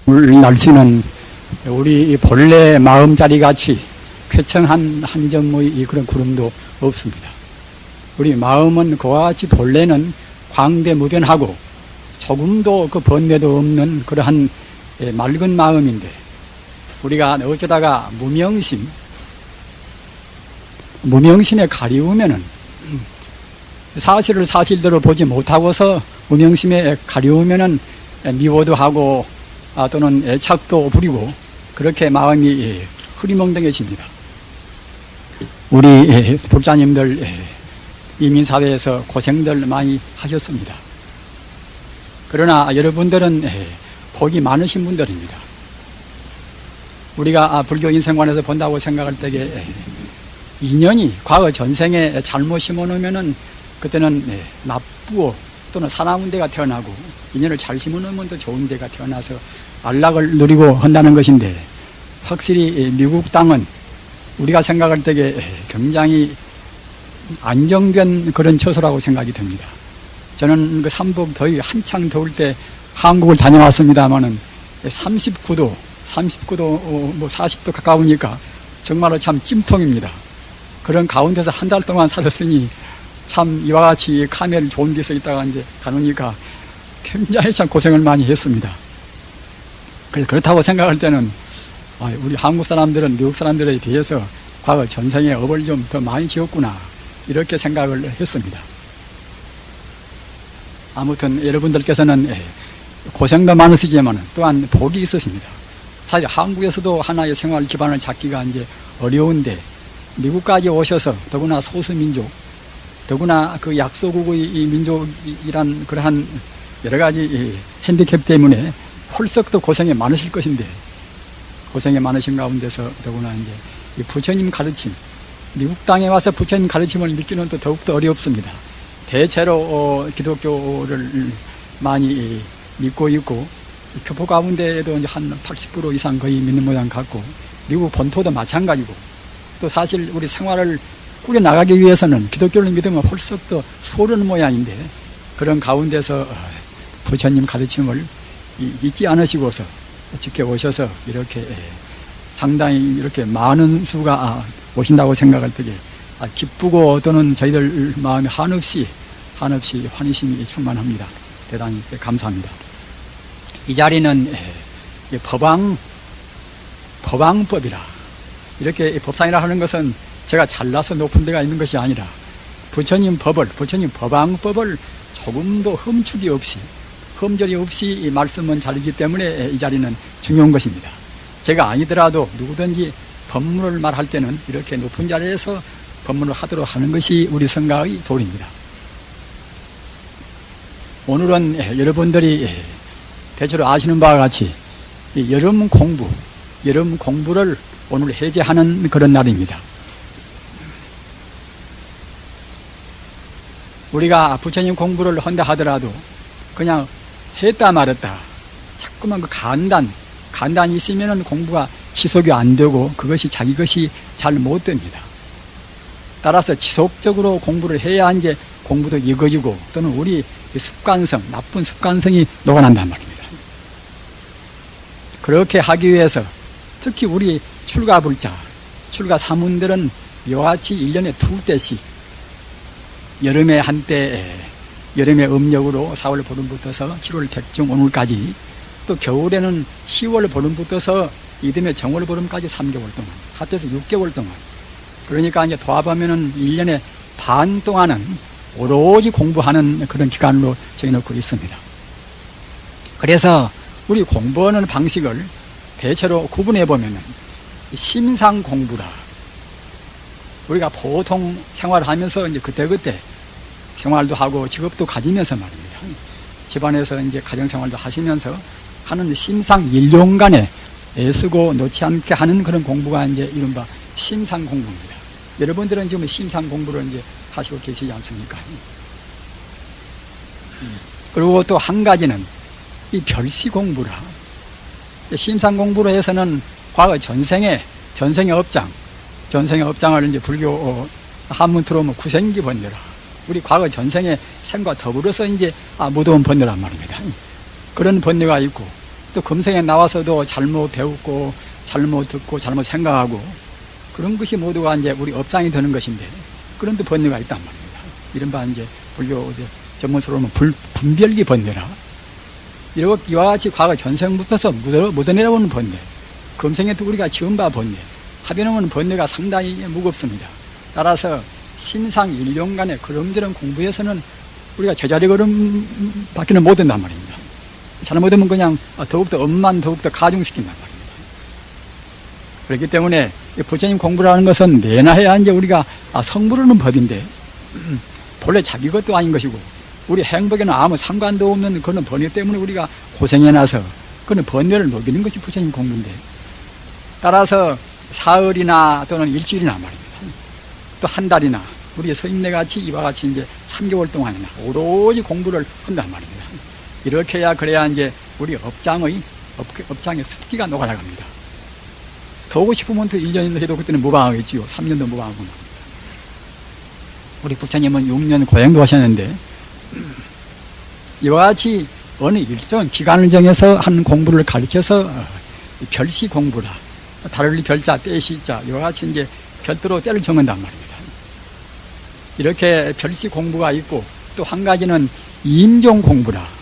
날씨는 우리 본래 마음자리 같이 쾌청한 한 점의 그런 구름도 없습니다. 우리 마음은 그와 같이 본래는 광대무변하고 조금도 그 번뇌도 없는 그러한 맑은 마음인데, 우리가 어쩌다가 무명심에 가리우면은 사실을 사실대로 보지 못하고서 무명심에 가리우면은 미워도 하고 또는 애착도 부리고 그렇게 마음이 흐리멍덩해집니다. 우리 불자님들 이민사회에서 고생들 많이 하셨습니다. 그러나 여러분들은 복이 많으신 분들입니다. 우리가 불교 인생관에서 본다고 생각할 때에 인연이 과거 전생에 잘못 심어놓으면은 그때는 나쁘고 또는 사나운 데가 태어나고, 인연을 잘 심어놓으면 또 좋은 데가 태어나서 안락을 누리고 한다는 것인데, 확실히 미국 땅은 우리가 생각할 때에 굉장히 안정된 그런 처소라고 생각이 듭니다. 저는 그 삼복 더위 한창 더울 때 한국을 다녀왔습니다마는 39도 뭐 40도 가까우니까 정말로 참 찜통입니다. 그런 가운데서 한 달 동안 살았으니 참 이와 같이 카멜 좋은 데서 있다가 이제 가놓으니까 굉장히 참 고생을 많이 했습니다. 그래서 그렇다고 생각할 때는 우리 한국 사람들은 미국 사람들에 비해서 과거 전생에 업을 좀 더 많이 지었구나, 이렇게 생각을 했습니다. 아무튼 여러분들께서는 고생도 많으시지만 또한 복이 있으십니다. 사실 한국에서도 하나의 생활 기반을 잡기가 이제 어려운데, 미국까지 오셔서 더구나 소수민족, 더구나 그 약소국의 이 민족이란 그러한 여러 가지 핸디캡 때문에 홀썩 더 고생이 많으실 것인데, 고생이 많으신 가운데서 더구나 이제 이 부처님 가르침, 미국 땅에 와서 부처님 가르침을 믿기는 또 더욱더 어렵습니다. 대체로 기독교를 많이 믿고 있고, 교포 가운데에도 이제 한 80% 이상 거의 믿는 모양 같고, 미국 본토도 마찬가지고, 또 사실 우리 생활을 꾸려나가기 위해서는 기독교를 믿으면 홀썩 더 소르는 모양인데, 그런 가운데서 부처님 가르침을 잊지 않으시고서 지켜오셔서 이렇게 상당히 이렇게 많은 수가 오신다고 생각할 때에 기쁘고, 또는 저희들 마음에 한없이 환희심이 충만합니다. 대단히 감사합니다. 이 자리는 법왕법이라, 이렇게 법상이라 하는 것은 제가 잘나서 높은 데가 있는 것이 아니라 부처님 법왕법을 조금도 흠축이 없이, 흠절이 없이 이 말씀은 자리기 때문에 이 자리는 중요한 것입니다. 제가 아니더라도 누구든지 법문을 말할 때는 이렇게 높은 자리에서 법문을 하도록 하는 것이 우리 성가의 도리입니다. 오늘은 여러분들이 대체로 아시는 바와 같이 여름 공부를 오늘 해제하는 그런 날입니다. 우리가 부처님 공부를 한다 하더라도 그냥 했다 말았다, 자꾸만 그 간단이 있으면은 공부가 지속이 안 되고 그것이 자기 것이 잘 못 됩니다. 따라서 지속적으로 공부를 해야 이제 공부도 이어지고, 또는 우리 습관성, 나쁜 습관성이 녹아난단 말입니다. 그렇게 하기 위해서 특히 우리 출가불자, 출가 사문들은 이와같이 1년에 2때씩 여름에 한때, 여름의 음력으로 4월 보름부터서 7월 백중 오늘까지, 또 겨울에는 10월 보름부터서 이듬해 정월 보름까지 3개월 동안, 합해서 6개월 동안, 그러니까 이제 도합하면은 1년에 반 동안은 오로지 공부하는 그런 기간으로 정해놓고 있습니다. 그래서 우리 공부하는 방식을 대체로 구분해 보면은 심상 공부라, 우리가 보통 생활을 하면서 이제 그때그때 생활도 하고 직업도 가지면서 말입니다. 집안에서 이제 가정생활도 하시면서 하는 심상 일용간에 애쓰고 놓지 않게 하는 그런 공부가 이제 이른바 심상 공부입니다. 여러분들은 지금 심상 공부를 이제 하시고 계시지 않습니까? 그리고 또 한 가지는 이 별시 공부라, 심상 공부로 해서는 과거 전생의 업장을 이제 불교 한문 들어오면 구생기 번뇌라, 우리 과거 전생의 생과 더불어서 이제 무더운 번뇌란 말입니다. 그런 번뇌가 있고, 또 금생에 나와서도 잘못 배웠고 잘못 듣고 잘못 생각하고 그런 것이 모두가 이제 우리 업장이 되는 것인데 그런 또 번뇌가 있단 말입니다. 이른바 이제 불교 전문서로 하면 분별기 번뇌라. 이와 같이 과거 전생부터서 묻어내려오는 번뇌, 금생에도 우리가 지은 바 번뇌, 합해놓은 번뇌가 상당히 무겁습니다. 따라서 신상 일용간의 그런저런 공부에서는 우리가 제자리 걸음 밖에는 못 된단 말입니다. 잘못하면 그냥 더욱더 업만 더욱더 가중시킨단 말입니다. 그렇기 때문에 부처님 공부라는 것은 내나해야 이제 우리가 성부르는 법인데 본래 자기 것도 아닌 것이고 우리 행복에는 아무 상관도 없는 그런 번뇌 때문에 우리가 고생해놔서 그런 번뇌를 녹이는 것이 부처님 공부인데 따라서 사흘이나 또는 일주일이나 말입니다. 또 한 달이나 우리 스님네 같이 이와 같이 이제 3개월 동안이나 오로지 공부를 한단 말입니다. 이렇게 해야 그래야 이제 우리 업장의 습기가 녹아나갑니다. 더 오고 싶으면 또 2년 해도 그때는 무방하겠지요. 3년도 무방하고 말입니다. 우리 부처님은 6년 고행도 하셨는데 이와 같이 어느 일정 기간을 정해서 한 공부를 가르쳐서 별시 공부라 다를 별자 떼시자 이와 같이 이제 별도로 때를 정한단 말입니다. 이렇게 별시 공부가 있고 또 한 가지는 임종 공부라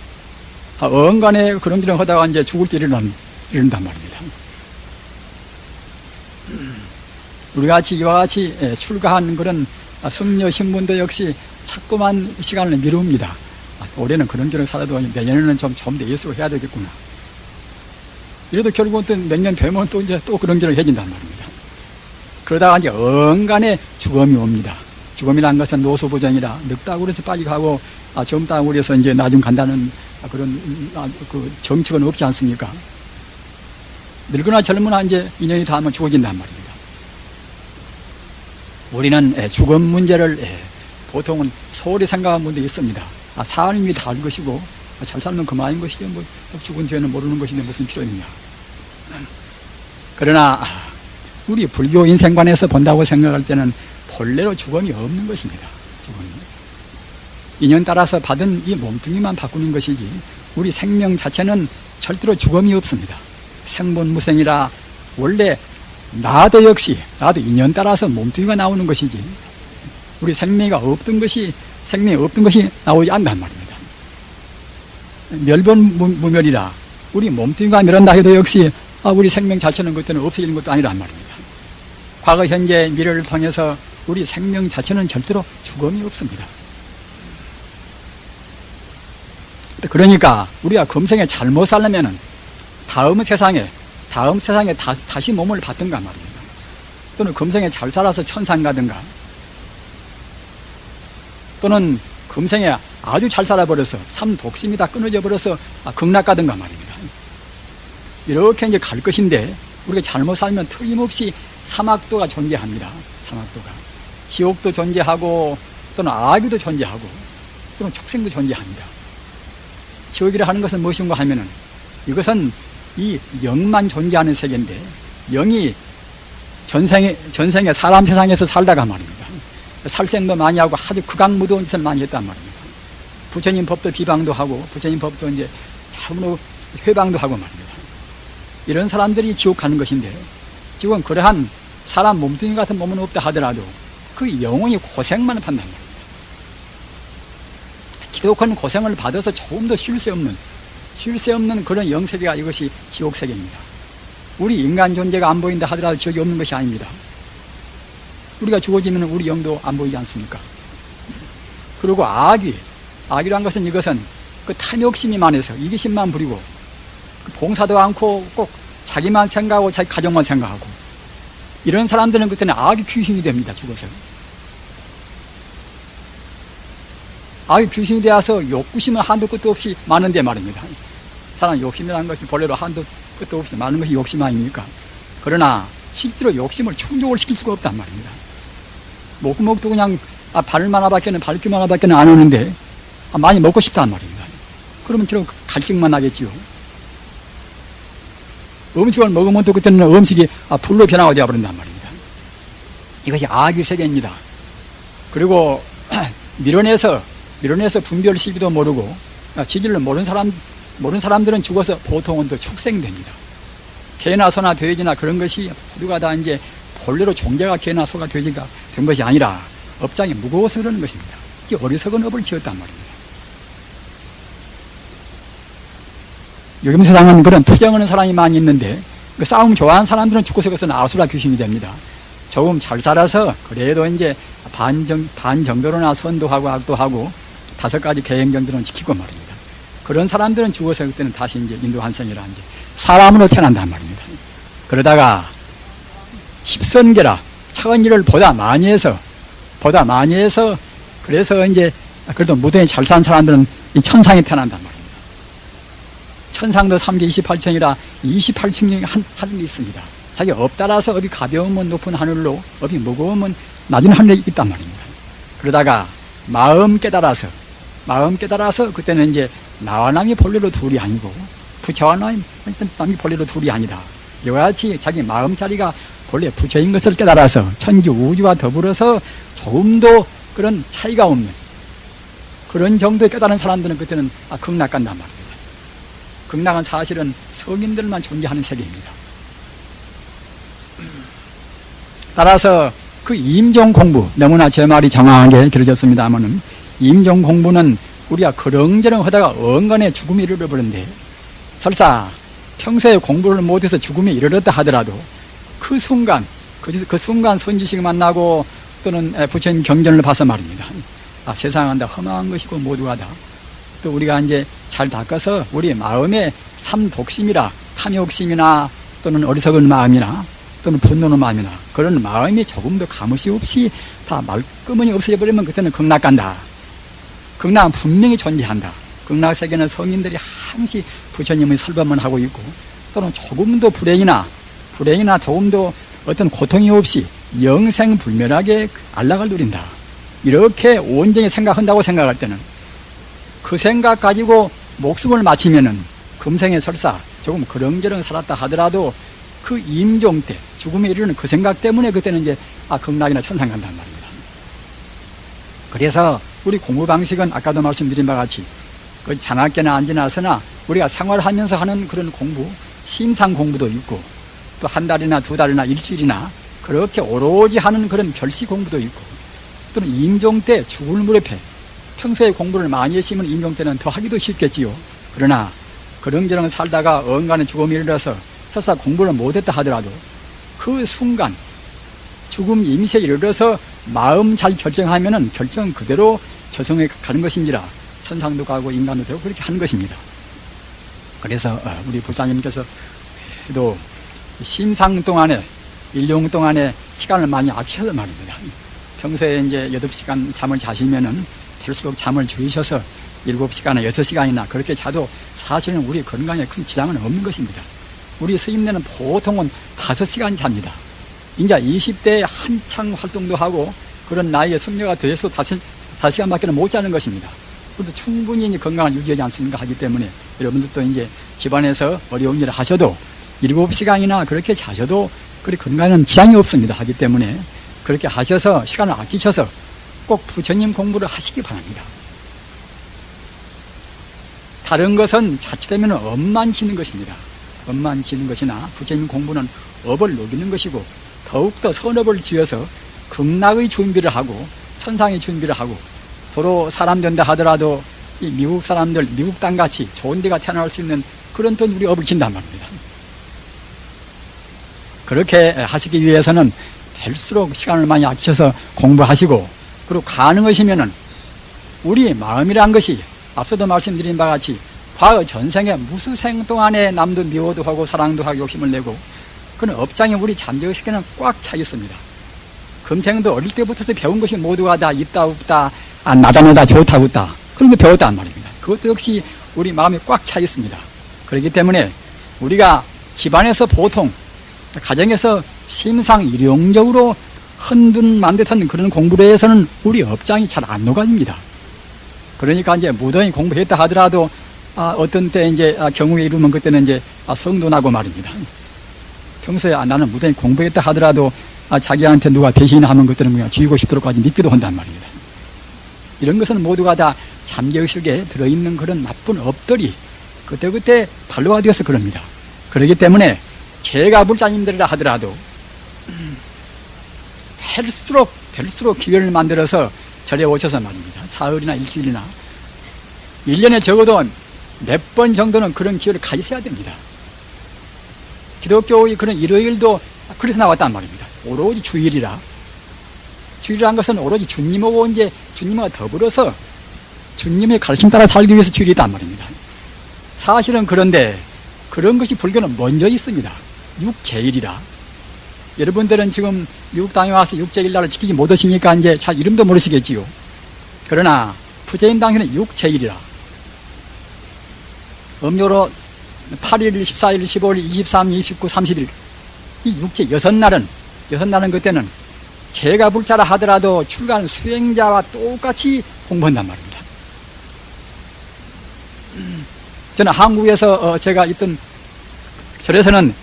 언간에 그런 길을 하다가 이제 죽을 때 이른단 말입니다. 우리 같이 이와 같이 출가한 그런 승려 신분도 역시 자꾸만 시간을 미룹니다. 올해는 그런 길을 살아도 내년에는 좀 더 예수로 해야 되겠구나. 이래도 결국은 또 몇 년 되면 또 이제 또 그런 길을 해진단 말입니다. 그러다가 이제 언간에 죽음이 옵니다. 죽음이라는 것은 노소보전이라 늙다고 그래서 빨리 가고 젊다고 그래서 이제 나중 간다는 그런 그 정책은 없지 않습니까? 늙거나 젊으나 이제 인연이 닿으면 죽어진단 말입니다. 우리는 죽음 문제를 보통은 소홀히 생각하는 분도 있습니다. 사람이 다 알 것이고 잘 살면 그만인 것이죠. 뭐 죽은 뒤에는 모르는 것인데 무슨 필요 있냐. 그러나 우리 불교 인생관에서 본다고 생각할 때는 본래로 죽음이 없는 것입니다. 죽음이. 인연 따라서 받은 이 몸뚱이만 바꾸는 것이지 우리 생명 자체는 절대로 죽음이 없습니다. 생본무생이라 원래 나도 역시 나도 인연 따라서 몸뚱이가 나오는 것이지 우리 생명이 없던 것이 나오지 않단 말입니다. 멸본무멸이라 우리 몸뚱이가 멸한다 해도 역시 우리 생명 자체는 그때는 없어지는 것도 아니란 말입니다. 과거, 현재, 미래를 통해서 우리 생명 자체는 절대로 죽음이 없습니다. 그러니까 우리가 금생에 잘못 살려면은 다음 세상에 다시 몸을 받든가 말입니다. 또는 금생에 잘 살아서 천상 가든가 또는 금생에 아주 잘 살아버려서 삼독심이 다 끊어져 버려서 극락 가든가 말입니다. 이렇게 이제 갈 것인데 우리가 잘못 살면 틀림없이 사막도가 존재합니다. 사막도가 지옥도 존재하고 또는 아귀도 존재하고 또는 축생도 존재합니다. 지옥이라 하는 것은 무엇인가 하면은 이것은 이 영만 존재하는 세계인데 영이 전생에 사람 세상에서 살다가 말입니다. 살생도 많이 하고 아주 극악무도한 짓을 많이 했단 말입니다. 부처님 법도 비방도 하고 부처님 법도 이제 너무나 회방도 하고 말입니다. 이런 사람들이 지옥 가는 것인데 지금 그러한 사람 몸뚱이 같은 몸은 없다 하더라도 그 영혼이 고생만 한단 말입니다. 기독한 고생을 받아서 조금 더 쉴 새 없는 그런 영세계가 이것이 지옥세계입니다. 우리 인간 존재가 안 보인다 하더라도 지옥이 없는 것이 아닙니다. 우리가 죽어지면 우리 영도 안 보이지 않습니까? 그리고 악이란 것은 이것은 그 탐욕심이 많아서 이기심만 부리고 봉사도 않고 꼭 자기만 생각하고 자기 가족만 생각하고 이런 사람들은 그때는 악의 귀신이 됩니다. 죽어서 악의 귀신이 되어서 욕구심은 한도 끝도 없이 많은데 말입니다. 사람 욕심이라는 것이 본래로 한도 끝도 없이 많은 것이 욕심 아닙니까? 그러나 실제로 욕심을 충족을 시킬 수가 없단 말입니다. 목구멍도 그냥 발만 하나밖에는 발기만 하나밖에는 안 오는데 많이 먹고 싶단 말입니다. 그러면 결국 갈증만 나겠지요. 음식을 먹으면 또 그때는 음식이 불로 변화가 되어버린단 말입니다. 이것이 악의 세계입니다. 그리고 밀어내서 분별 시기도 모르고 지기를 모르는 사람 모르는 사람들은 죽어서 보통은 또 축생됩니다. 개나 소나 돼지나 그런 것이 모두가 다 이제 본래로 종자가 개나 소가 돼지가 된 것이 아니라 업장이 무거워서 그러는 것입니다. 이게 어리석은 업을 지었단 말입니다. 요즘 세상은 그런 투정하는 사람이 많이 있는데 그 싸움 좋아하는 사람들은 죽고서 그것은 아수라 귀신이 됩니다. 조금 잘 살아서 그래도 이제 반 정도로나 선도하고 악도하고 5가지 계행정들은 지키고 말입니다. 그런 사람들은 죽어서 그때는 다시 이제 인도환생이라 이제 사람으로 태어난단 말입니다. 그러다가 십선계라 착한 일을 보다 많이 해서 그래서 이제 그래도 무등이 잘 산 사람들은 이 천상에 태어난단 말입니다. 천상도 3계 28층이라 28층이 하늘이 있습니다. 자기 업 따라서 업이 가벼우면 높은 하늘로, 업이 무거우면 낮은 하늘에 있단 말입니다. 그러다가 마음 깨달아서 그때는 이제 나와 남이 본래로 둘이 아니고 부처와 남이 본래로 둘이 아니다. 이와 같이 자기 마음자리가 본래 부처인 것을 깨달아서 천지 우주와 더불어서 조금도 그런 차이가 없는 그런 정도에 깨달은 사람들은 그때는 극락 간단 말입니다. 극락은 사실은 성인들만 존재하는 세계입니다. 따라서 그 임종 공부, 너무나 제 말이 정확하게 길어졌습니다만은 임종 공부는 우리가 그렁저렁 하다가 언간에 죽음에 이르러버렸는데 설사 평소에 공부를 못해서 죽음에 이르렀다 하더라도 그 순간 선지식 만나고 또는 부처님 경전을 봐서 말입니다. 세상은 다 험한 것이고 모두가 다 또 우리가 이제 잘 닦아서 우리 마음의 삼독심이라 탐욕심이나 또는 어리석은 마음이나 또는 분노의 마음이나 그런 마음이 조금도 가무시 없이 다 말끔히 없어져 버리면 그때는 극락 간다. 극락은 분명히 존재한다. 극락 세계는 성인들이 항시 부처님의 설법만 하고 있고 또는 조금도 불행이나 조금도 어떤 고통이 없이 영생불멸하게 안락을 누린다. 이렇게 온전히 생각한다고 생각할 때는 그 생각 가지고 목숨을 마치면은 금생에 설사 조금 그렁저렁 살았다 하더라도 그 임종 때 죽음에 이르는 그 생각 때문에 그때는 이제 극락이나 천상 간단 말입니다. 그래서 우리 공부 방식은 아까도 말씀드린 바와 같이 그 장학계나 안지나서나 우리가 생활하면서 하는 그런 공부, 심상 공부도 있고 또 한 달이나 2달이나 일주일이나 그렇게 오로지 하는 그런 별시 공부도 있고 또는 임종 때 죽을 무렵에 평소에 공부를 많이 했으면 임종 때는 더 하기도 쉽겠지요. 그러나 그렁저렁 살다가 언간에 죽음이 이르러서 설사 공부를 못했다 하더라도 그 순간 죽음 임시에 이르러서 마음 잘 결정하면은 결정 그대로 저승에 가는 것인지라 천상도 가고 인간도 되고 그렇게 하는 것입니다. 그래서 우리 부장님께서 또 심상 동안에 일용 동안에 시간을 많이 아끼셔서 말입니다. 평소에 이제 8시간 잠을 자시면은 될수록 잠을 줄이셔서 7시간이나 6시간이나 그렇게 자도 사실은 우리 건강에 큰 지장은 없는 것입니다. 우리 스님네는 보통은 5시간 잡니다. 이제 20대에 한창 활동도 하고 그런 나이에 성녀가 돼서 5시간밖에 못 자는 것입니다. 그래도 충분히 건강을 유지하지 않습니까? 하기 때문에 여러분들도 이제 집안에서 어려운 일을 하셔도 7시간이나 그렇게 자셔도 그리 건강에는 지장이 없습니다. 하기 때문에 그렇게 하셔서 시간을 아끼셔서 꼭 부처님 공부를 하시기 바랍니다. 다른 것은 자칫하면 업만 지는 것입니다. 업만 지는 것이나 부처님 공부는 업을 녹이는 것이고 더욱더 선업을 지어서 극락의 준비를 하고 천상의 준비를 하고 도로 사람 된다 하더라도 이 미국 사람들 미국 땅같이 좋은 데가 태어날 수 있는 그런 또 우리 업을 진단 말입니다. 그렇게 하시기 위해서는 될수록 시간을 많이 아끼셔서 공부하시고 그리고 가능하시면은 우리 마음이란 것이 앞서도 말씀드린 바와 같이 과거 전생에 무수생 동안에 남도 미워도 하고 사랑도 하고 욕심을 내고 그런 업장이 우리 잠재의식에는 꽉 차 있습니다. 금생도 어릴 때부터 배운 것이 모두가 다 있다 없다 나다 너다 좋다 없다 그런 거 배웠단 말입니다. 그것도 역시 우리 마음에 꽉 차 있습니다. 그렇기 때문에 우리가 집안에서 보통 가정에서 심상 일용적으로 흔든만 듯한 그런 공부를 해서는 우리 업장이 잘 안 녹아집니다. 그러니까 이제 무던히 공부했다 하더라도 어떤 때 이제 경우에 이르면 그때는 이제 성도 나고 말입니다. 평소에 나는 무던히 공부했다 하더라도 자기한테 누가 배신하면 그때는 그냥 죽이고 싶도록까지 믿기도 한단 말입니다. 이런 것은 모두가 다 잠재의식에 들어있는 그런 나쁜 업들이 그때그때 발로가 되어서 그럽니다. 그렇기 때문에 제가 불자님들이라 하더라도 될수록 기회를 만들어서 절에 오셔서 말입니다. 사흘이나 일주일이나 1년에 적어도 몇 번 정도는 그런 기회를 가지셔야 됩니다. 기독교의 그런 일요일도 그래서 나왔단 말입니다. 오로지 주일이라. 주일이라는 것은 오로지 주님하고 이제 주님과 더불어서 주님의 가르침 따라 살기 위해서 주일이 있단 말입니다. 사실은 그런데 그런 것이 불교는 먼저 있습니다. 육제일이라. 여러분들은 지금 미국 땅에 와서 육제일날을 지키지 못하시니까 이제 잘 이름도 모르시겠지요. 그러나 부처님 당시는 육제일이라. 음력으로 8일, 14일, 15일, 23, 29, 30일 이 육제 6날은 그때는 제가 불자라 하더라도 출가하는 수행자와 똑같이 공부한단 말입니다. 저는 한국에서 제가 있던 절에서는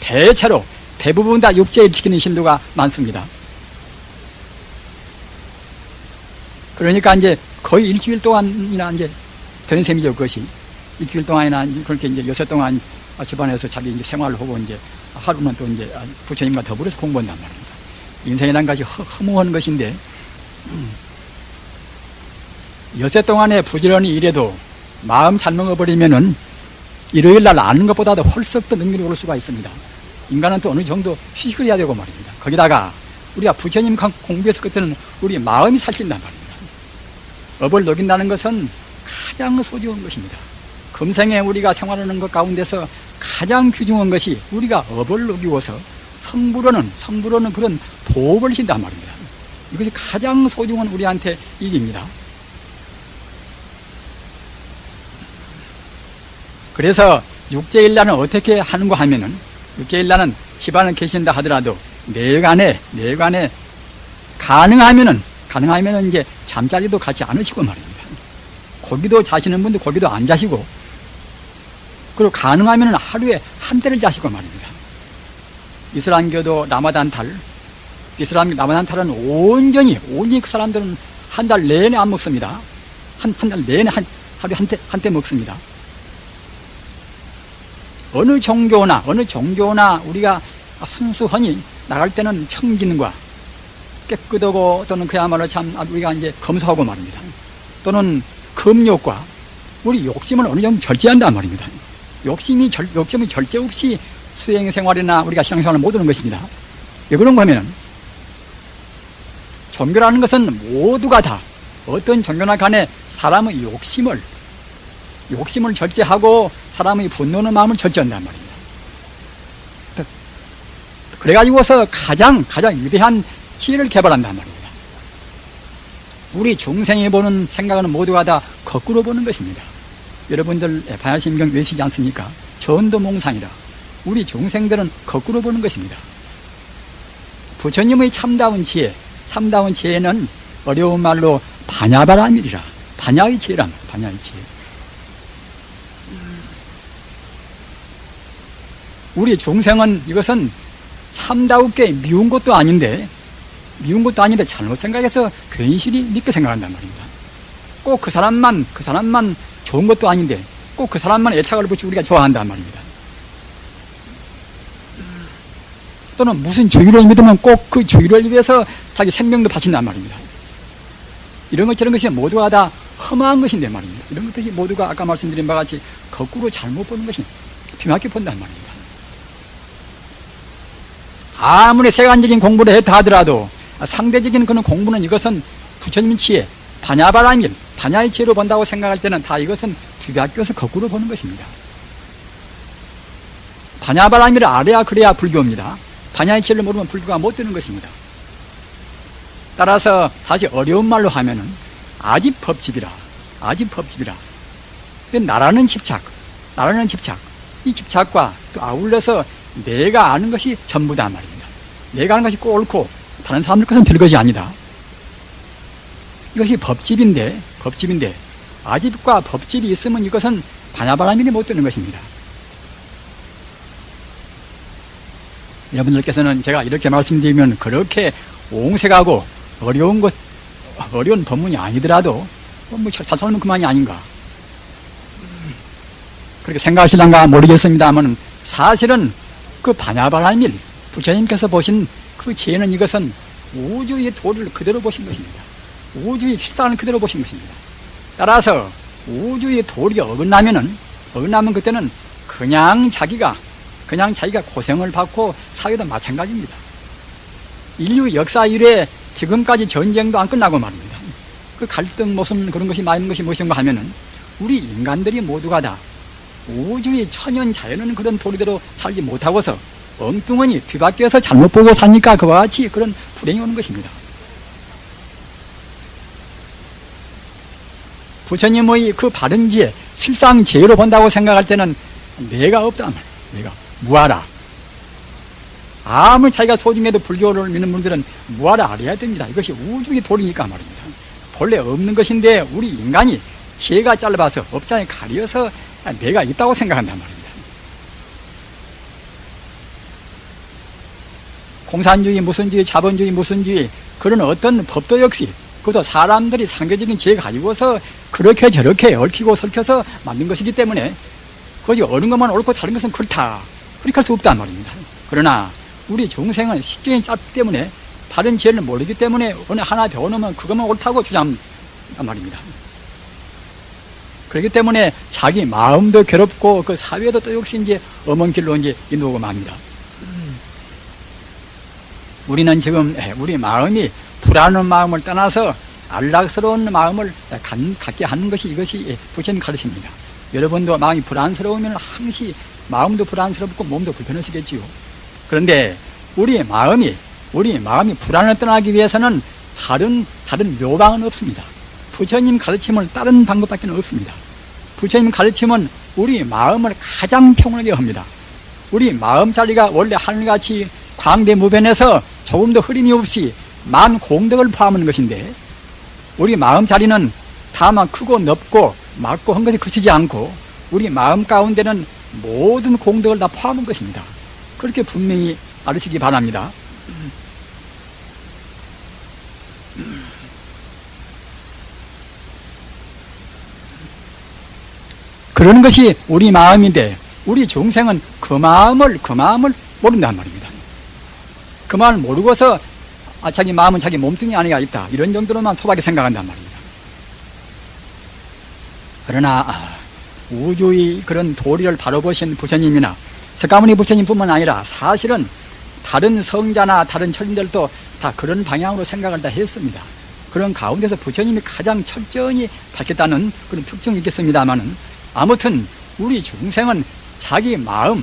대부분 다 육제일 지키는 신도가 많습니다. 그러니까 이제 거의 일주일 동안이나 이제 되는 셈이죠, 그것이. 일주일 동안이나 그렇게 이제 요새 동안 집안에서 자기 이제 생활을 하고 이제 하루는 또 이제 부처님과 더불어서 공부한단 말입니다. 인생이란 것이 허무한 것인데, 여세 동안에 부지런히 일해도 마음 잘 먹어버리면은 일요일 날 아는 것보다도 훨씬 더 능률이 오를 수가 있습니다. 인간은 또 어느 정도 휴식을 해야 되고 말입니다. 거기다가 우리가 부처님 공부해서 그때는 우리 마음이 살찐단 말입니다. 업을 녹인다는 것은 가장 소중한 것입니다. 금생에 우리가 생활하는 것 가운데서 가장 귀중한 것이 우리가 업을 녹이고서 성부로는 그런 도업을 신단 말입니다. 이것이 가장 소중한 우리한테 일입니다. 그래서 육제일날은 어떻게 하는가 하면은, 육제일날은 집안에 계신다 하더라도 내간에 가능하면은 이제 잠자리도 같이 않으시고 말입니다. 고기도 자시는 분들 고기도 안 자시고, 그리고 가능하면은 하루에 한 때를 자시고 말입니다. 이슬람교도 라마단 달은 온전히 그 사람들은 한 달 내내 안 먹습니다. 한 달 내내 하루에 한 때 먹습니다. 어느 종교나 우리가 순수하니 나갈 때는 청진과 깨끗하고 또는 그야말로 참 우리가 이제 검소하고 말입니다. 또는 금욕과 우리 욕심을 어느 정도 절제한단 말입니다. 욕심이 절제 없이 수행 생활이나 우리가 신앙생활을 못 하는 것입니다. 왜 그런가 하면은, 종교라는 것은 모두가 다 어떤 종교나 간에 사람의 욕심을 절제하고 사람의 분노하는 마음을 절제한단 말입니다. 그래가지고서 가장 위대한 지혜를 개발한단 말입니다. 우리 중생이 보는 생각은 모두가 다 거꾸로 보는 것입니다. 여러분들 반야심경 외시지 않습니까? 전도몽상이라. 우리 중생들은 거꾸로 보는 것입니다. 부처님의 참다운 지혜는 어려운 말로 반야바라밀이라. 반야의 지혜랍니다. 반야의 지혜. 우리 중생은 이것은 참다우게 미운 것도 아닌데 잘못 생각해서 괜시리 믿게 생각한단 말입니다. 꼭 그 사람만 좋은 것도 아닌데 꼭 그 사람만 애착을 붙이고 우리가 좋아한단 말입니다. 또는 무슨 주의를 믿으면 꼭 그 주의를 위해서 자기 생명도 바친단 말입니다. 이런 것이 모두가 다 험한 것인데 말입니다. 이런 것들이 모두가 아까 말씀드린 바와 같이 거꾸로 잘못 보는 것이 ಭಿ막히 본단 말입니다. 아무리 세간적인 공부를 했다 하더라도 상대적인 그런 공부는 이것은 부처님 지혜, 반야바라밀, 반야의 지혜로 본다고 생각할 때는 다 이것은 뒤바뀌어서 거꾸로 보는 것입니다. 반야바라밀을 알아야 그래야 불교입니다. 반야의 지혜를 모르면 불교가 못 되는 것입니다. 따라서 다시 어려운 말로 하면은 아집법집이라. 나라는 집착, 이 집착과 또 아울러서 내가 아는 것이 전부다 말입니다. 내가 아는 것이 꼭 옳고 다른 사람들 것은 될 것이 아니다. 이것이 법집인데 아집과 법집이 있으면 이것은 반야바라밀이 못 되는 것입니다. 여러분들께서는 제가 이렇게 말씀드리면 그렇게 옹색하고 어려운 법문이 아니더라도 잘 살면 그만이 아닌가. 그렇게 생각하실란가 모르겠습니다만 사실은 그 바냐바라밀 부처님께서 보신 그 지혜는 이것은 우주의 도를 그대로 보신 것입니다. 우주의 실상을 그대로 보신 것입니다. 따라서 우주의 도리 어긋나면 그때는 그냥 자기가 고생을 받고 사회도 마찬가지입니다. 인류 역사 이래 지금까지 전쟁도 안 끝나고 말입니다. 그 갈등 무슨 그런 것이 많은 것이 무엇인가 하면은 우리 인간들이 모두가 다 우주의 천연 자연은 그런 도리대로 살지 못하고서 엉뚱하니 뒤바뀌어서 잘못 보고 사니까 그와 같이 그런 불행이 오는 것입니다. 부처님의 그 바른 지혜, 실상 지혜로 본다고 생각할 때는 내가 없단 말이에요. 내가 무아라. 아무리 자기가 소중해도 불교를 믿는 분들은 무아라 알아야 됩니다. 이것이 우주의 도리니까 말입니다. 본래 없는 것인데 우리 인간이 지혜가 짧아서 업장에 가려서 내가 있다고 생각한단 말입니다. 공산주의, 무슨주의, 자본주의, 무슨주의 그런 어떤 법도 역시 그것도 사람들이 상대적인 지혜 가지고서 그렇게 저렇게 얽히고 설켜서 만든 것이기 때문에 그것이 옳은 것만 옳고 다른 것은 그렇다. 그렇게 할 수 없단 말입니다. 그러나 우리 중생은 식견이 짧기 때문에 다른 지혜를 모르기 때문에 어느 하나 배워놓으면 그것만 옳다고 주장한단 말입니다. 그렇기 때문에 자기 마음도 괴롭고 그 사회도 또 역시 이제 엄한 길로 이제 인도하고 맙니다. 우리는 지금 우리 마음이 불안한 마음을 떠나서 안락스러운 마음을 갖게 하는 것이 이것이 부처님 가르칩니다. 여러분도 마음이 불안스러우면 항시 마음도 불안스럽고 몸도 불편하시겠지요. 그런데 우리 마음이 불안을 떠나기 위해서는 다른 묘방은 없습니다. 부처님 가르침을 다른 방법밖에 없습니다. 부처님 가르침은 우리 마음을 가장 평온하게 합니다. 우리 마음자리가 원래 하늘같이 광대무변해서 조금도 흐림이 없이 만 공덕을 포함하는 것인데 우리 마음자리는 다만 크고 넓고 맑고 한 것에 그치지 않고 우리 마음 가운데는 모든 공덕을 다 포함한 것입니다. 그렇게 분명히 알으시기 바랍니다. 그런 것이 우리 마음인데 우리 중생은 그 마음을 모른단 말입니다. 그 마음을 모르고서 자기 마음은 자기 몸뚱이 안에 있다 이런 정도로만 소박하게 생각한단 말입니다. 그러나 우주의 그런 도리를 바로 보신 부처님이나 석가모니 부처님뿐만 아니라 사실은 다른 성자나 다른 철인들도 다 그런 방향으로 생각을 다 했습니다. 그런 가운데서 부처님이 가장 철저히 밝혔다는 그런 특징이 있겠습니다만은 아무튼 우리 중생은 자기 마음을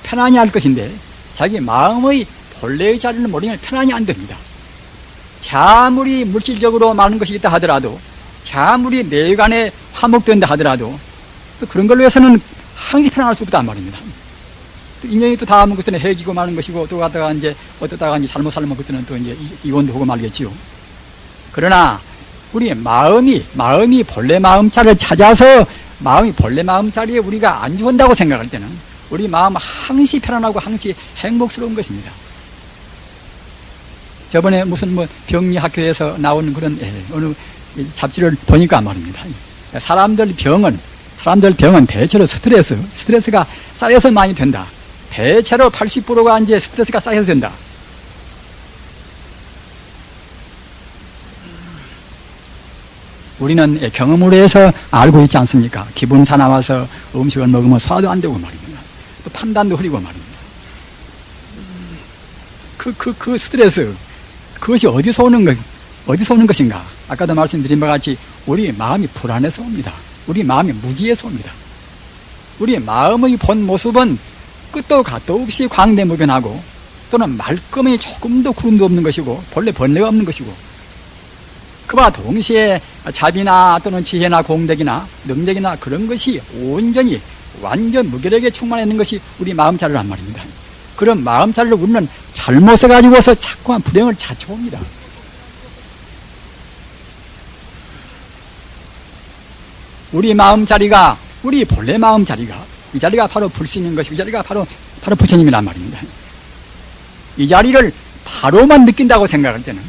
편안히 할 것인데 자기 마음의 본래의 자리를 모르면 편안히 안 됩니다. 아무리 물질적으로 많은 것이 있다 하더라도 아무리 내관에 화목된다 하더라도 그런 걸로 해서는 항상 편안할 수 없단 말입니다. 또 인연이 또 닿으면 그때는 해지고 마는 것이고 또 가다가 이제 어쩌다가 이제 잘못 살면 그때는 또 이제 이혼도 하고 말겠지요. 그러나 우리 마음이 본래 마음 자리를 찾아서 마음이 본래 마음 자리에 우리가 안주한다고 생각할 때는 우리 마음 항시 편안하고 항시 행복스러운 것입니다. 저번에 무슨 병리학교에서 나온 그런 어느 잡지를 보니까 말입니다. 사람들 병은 대체로 스트레스가 쌓여서 많이 된다. 대체로 80%가 이제 스트레스가 쌓여서 된다. 우리는 경험으로 해서 알고 있지 않습니까? 기분 사나워서 음식을 먹으면 소화도 안 되고 말입니다. 또 판단도 흐리고 말입니다. 그 스트레스, 그것이 어디서 오는 것인가? 아까도 말씀드린 바와 같이 우리 마음이 불안해서 옵니다. 우리 마음이 무지해서 옵니다. 우리 마음의 본 모습은 끝도 갓도 없이 광대무변하고 또는 말끔히 조금도 구름도 없는 것이고 본래 번뇌가 없는 것이고 그와 동시에 자비나 또는 지혜나 공덕이나 능력이나 그런 것이 완전 무결하게 충만해 있는 것이 우리 마음자리란 말입니다. 그런 마음자리를 우리는 잘못 써가지고서 자꾸만 불행을 자초합니다. 우리 마음자리가 우리 본래 마음자리가 이 자리가 바로 불신인 것이고 이 자리가 바로 부처님이란 말입니다. 이 자리를 바로만 느낀다고 생각할 때는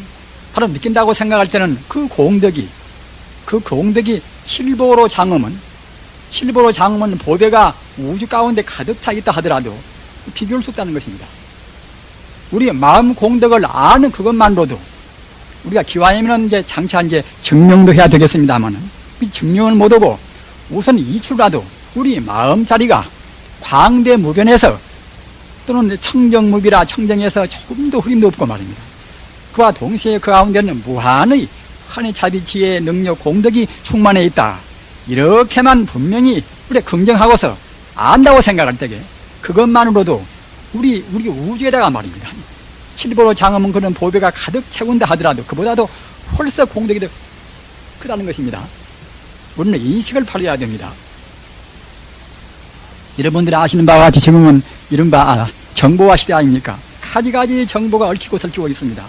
그 공덕이 칠보로 장엄은 칠보로 장엄은 보배가 우주 가운데 가득 차 있다 하더라도 비교할 수 없다는 것입니다. 우리 마음 공덕을 아는 그것만으로도 우리가 기왕이면 이제 장차 이제 증명도 해야 되겠습니다만은 증명을 못하고 우선 이출라도 우리 마음 자리가 광대무변해서 또는 청정무비라 청정해서 조금 더 흐림도 없고 말입니다. 그와 동시에 그 가운데는 무한의 하나의 자비, 지혜, 능력, 공덕이 충만해 있다. 이렇게만 분명히 우리가 긍정하고서 안다고 생각할 때에 그것만으로도 우리 우주에다가 말입니다. 칠보로 장엄은 그런 보배가 가득 채운다 하더라도 그보다도 훨씬 공덕이 더 크다는 것입니다. 우리는 인식을 발휘해야 됩니다. 여러분들이 아시는 바와 같이 지금은 이른바 정보화 시대 아닙니까? 가지가지 정보가 얽히고 설키고 있습니다.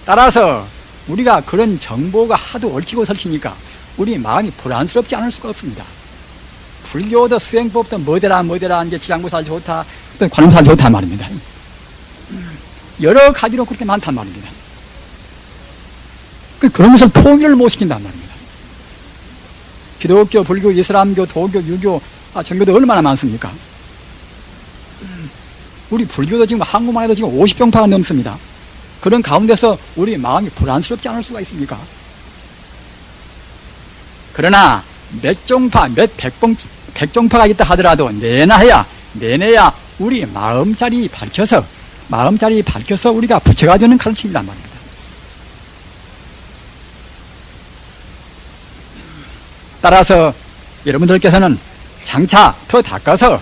따라서 우리가 그런 정보가 하도 얽히고 설키니까 우리 마음이 불안스럽지 않을 수가 없습니다. 불교도 수행법도 뭐대라 이제 지장보살 좋다, 또 관음살 좋다 말입니다. 여러 가지로 그렇게 많단 말입니다. 그런 것을 통일을 못 시킨단 말입니다. 기독교, 불교, 이슬람교, 도교, 유교, 정교도 얼마나 많습니까? 우리 불교도 지금 한국만 해도 지금 50종파가 넘습니다. 그런 가운데서 우리 마음이 불안스럽지 않을 수가 있습니까? 그러나 몇 종파, 백종파가 있다 하더라도 내내야 우리 마음자리 밝혀서 우리가 부처가 되는 가르침이란 말입니다. 따라서 여러분들께서는 장차 더 닦아서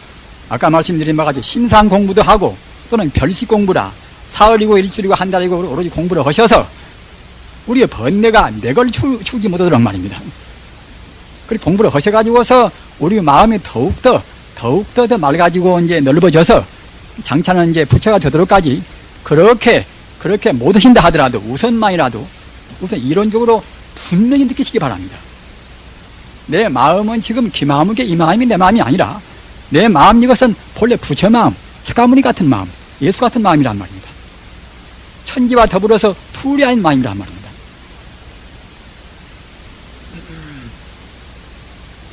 아까 말씀드린 바같이 심상 공부도 하고 또는 별식 공부라 사흘이고 일주일이고 한 달이고 오로지 공부를 하셔서 우리의 번뇌가 내걸 추지 못하도록 말입니다. 그렇게 공부를 하셔가지고서 우리 마음이 더욱더 더 맑아지고 이제 넓어져서 장차는 이제 부처가 되도록까지 그렇게 못 하신다 하더라도 우선 이론적으로 분명히 느끼시기 바랍니다. 내 마음은 지금 기마음은 이 마음이 내 마음이 아니라 내 마음 이것은 본래 부처 마음, 석가모니 같은 마음, 예수 같은 마음이란 말입니다. 천지와 더불어서 둘이 아닌 마음이란 말입니다.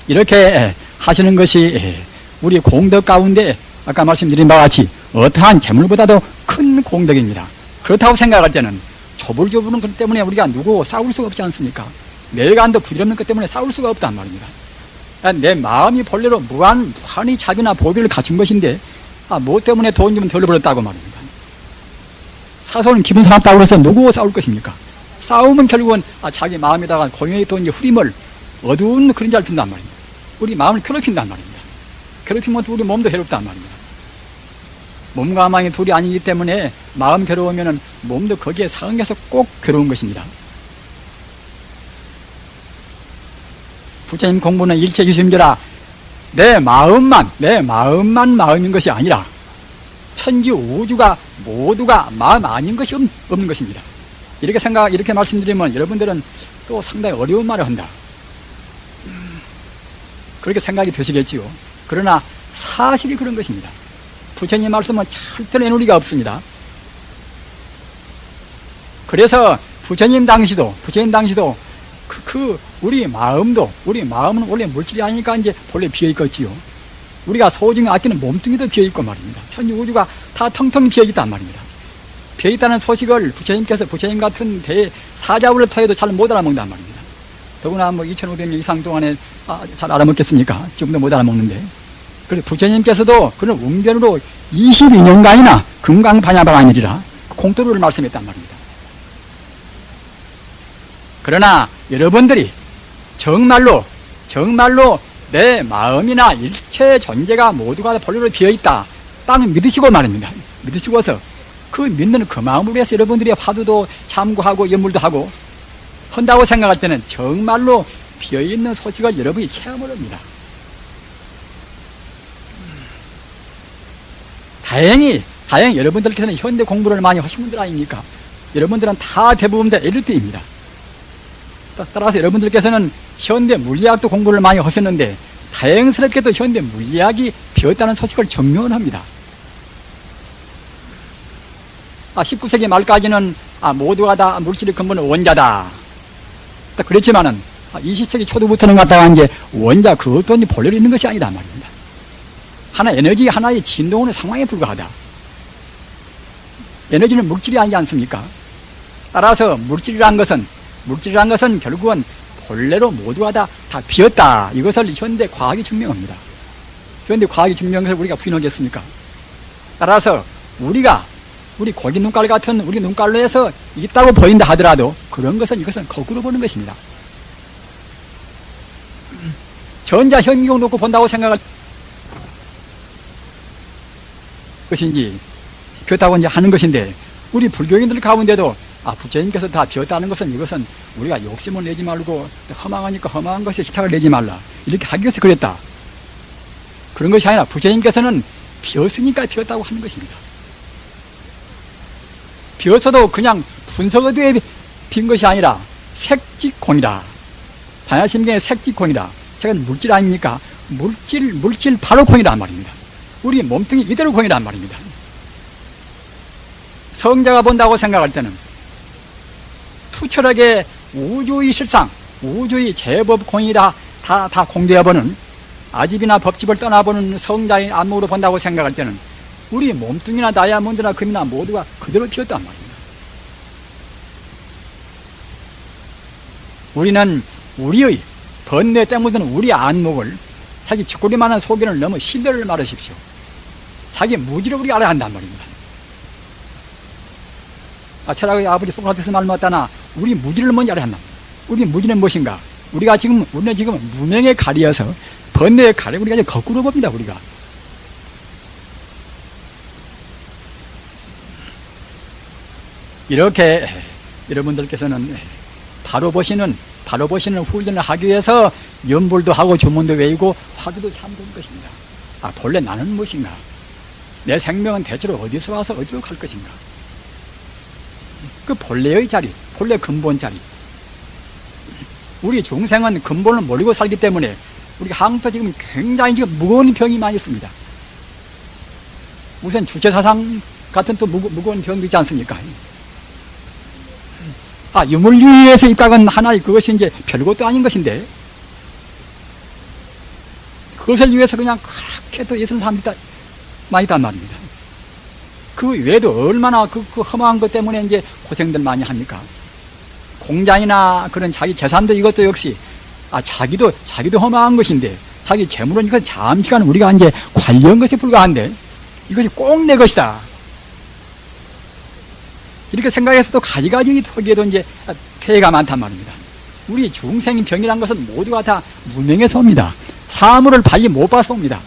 이렇게 하시는 것이 우리 공덕 가운데 아까 말씀드린 바와 같이 어떠한 재물보다도 큰 공덕입니다. 그렇다고 생각할 때는 조불조불은 그 때문에 우리가 누구 싸울 수가 없지 않습니까? 내간도 부질없는 것 때문에 싸울 수가 없단 말입니다. 내 마음이 본래로 무한히 자비나 보배를 갖춘 것인데 뭐 때문에 돈 좀 덜 벌었다고 말입니다. 사소한 기분 상했다고 해서 누구 싸울 것입니까? 싸우면 결국은 자기 마음에다가 고용해 또 이제 흐림을 어두운 그림자를 준단 말입니다. 우리 마음을 괴롭힌단 말입니다. 괴롭히면 우리 몸도 괴롭단 말입니다. 몸과 마음이 둘이 아니기 때문에 마음 괴로우면 몸도 거기에 상응해서 꼭 괴로운 것입니다. 부처님 공부는 일체규심조라 내 마음만 마음인 것이 아니라 천지 우주가 모두가 마음 아닌 것이 없는 것입니다. 이렇게 말씀드리면 여러분들은 또 상당히 어려운 말을 한다. 그렇게 생각이 드시겠지요. 그러나 사실이 그런 것입니다. 부처님 말씀은 절대로 내놓을 없습니다. 그래서 부처님 당시도 우리 마음은 원래 물질이 아니니까 이제 본래 비어있겠지요. 우리가 소중히 아끼는 몸뚱이도 비어있고 말입니다. 천지 우주가 다 텅텅 비어있단 말입니다. 비어있다는 소식을 부처님 같은 대사자불을 통해도 잘 못 알아먹는단 말입니다. 더구나 2500년 이상 동안에 잘 알아먹겠습니까? 지금도 못 알아먹는데. 그래서 부처님께서도 그런 운변으로 22년간이나 금강반야방아니리라 공도를 말씀했단 말입니다. 그러나 여러분들이 정말로 내 마음이나 일체 존재가 모두가 본래로 비어있다 딱 믿으시고 말입니다. 믿으시고서 그 믿는 그 마음으로 해서 여러분들이 화두도 참고하고 연물도 하고 한다고 생각할 때는 정말로 비어있는 소식을 여러분이 체험을 합니다. 다행히 여러분들께서는 현대 공부를 많이 하신 분들 아닙니까? 여러분들은 다 대부분 다 엘리트입니다. 따라서 여러분들께서는 현대 물리학도 공부를 많이 하셨는데 다행스럽게도 현대 물리학이 비었다는 소식을 증명을 합니다. 19세기 말까지는 모두가 다 물질의 근본은 원자다. 그렇지만은 20세기 초도부터는 갖다가 이제 원자 그것도 이제 본래로 있는 것이 아니다 말입니다. 하나 에너지 하나의 진동의 상황에 불과하다. 에너지는 물질이 아니지 않습니까? 따라서 물질이란 것은 결국은 본래로 모두가 다 비었다. 이것을 현대 과학이 증명합니다. 현대 과학이 증명해서 우리가 부인하겠습니까? 따라서 우리 고기 눈깔 같은 우리 눈깔로 해서 있다고 보인다 하더라도 이것은 거꾸로 보는 것입니다. 전자 현미경 놓고 본다고 생각할 것인지 그렇다고 이제 하는 것인데, 우리 불교인들 가운데도 부처님께서 다 비었다는 것은 이것은 우리가 욕심을 내지 말고 허망하니까 허망한 것에 시착을 내지 말라 이렇게 하기 위해서 그랬다. 그런 것이 아니라 부처님께서는 비었으니까 비었다고 하는 것입니다. 비었어도 그냥 분석어두에 빈 것이 아니라 색직공이다. 반야심경의 색직공이다. 색은 물질 아닙니까? 물질 바로 공이란 말입니다. 우리 몸뚱이 이대로 공이란 말입니다. 성자가 본다고 생각할 때는 투철하게 우주의 실상, 우주의 제법 공이다 다 공되어보는 아집이나 법집을 떠나보는 성자의 안목으로 본다고 생각할 때는 우리 몸뚱이나 다이아몬드나 금이나 모두가 그대로 비었단 말입니다. 우리는 우리의 번뇌 때문에 우리 안목을 자기 쥐꼬리만한 소견을 너무 신뢰를 말하십시오. 자기 무지를 우리가 알아야 한단 말입니다. 철학의 아버지 소크라테스 말 맞다나 우리 무지를 먼저 알아야 한다. 우리 무지는 무엇인가? 우리는 지금 무명에 가리어서 번뇌에 가려 우리가 이제 거꾸로 봅니다. 우리가 이렇게 여러분들께서는 바로 보시는 훈련을 하기 위해서 연불도 하고 주문도 외우고 화두도 참고하는 것입니다. 본래 나는 무엇인가? 내 생명은 대체로 어디서 와서 어디로 갈 것인가? 그 본래의 자리, 본래 근본 자리. 우리 중생은 근본을 모르고 살기 때문에 우리 한국도 지금 굉장히 무거운 병이 많이 있습니다. 우선 주체사상 같은 또 무거운 병도 있지 않습니까? 유물주의에서 입각은 하나의 그것이 이제 별것도 아닌 것인데, 그것을 위해서 그냥 그렇게 또 예수는 사람들이 많이 있단 말입니다. 그 외에도 얼마나 그 허망한 것 때문에 이제 고생들 많이 합니까? 공장이나 그런 자기 재산도 이것도 역시, 자기도 허망한 것인데, 자기 재물은 이건 잠시간 우리가 이제 관리한 것에 불과한데, 이것이 꼭 내 것이다. 이렇게 생각해서 또 가지가지 거기에도 이제 폐해가 많단 말입니다. 우리 중생 병이란 것은 모두가 다 무명에서 옵니다. 사물을 빨리 못 봐서 옵니다.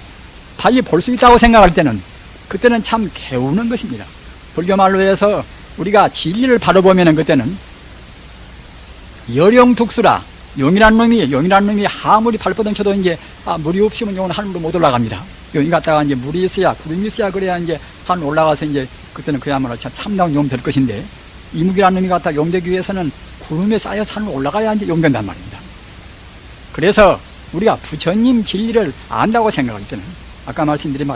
빨리 볼 수 있다고 생각할 때는 그때는 참 개우는 것입니다. 불교 말로 해서 우리가 진리를 바로 보면은 그때는 여령득수라, 용이란 놈이 하물이 발버둥 쳐도 이제 물이 없으면 용은 하늘로 못 올라갑니다. 용이 갔다가 이제 물이 있어야, 구름이 있어야 그래야 이제 하늘 올라가서 이제 그때는 그야말로 참나온 용 될 것인데, 이묵이라는 놈이 갖다 용 되기 위해서는 구름에 쌓여서 하늘 올라가야 이제 용 된단 말입니다. 그래서 우리가 부처님 진리를 안다고 생각할 때는 아까 말씀드린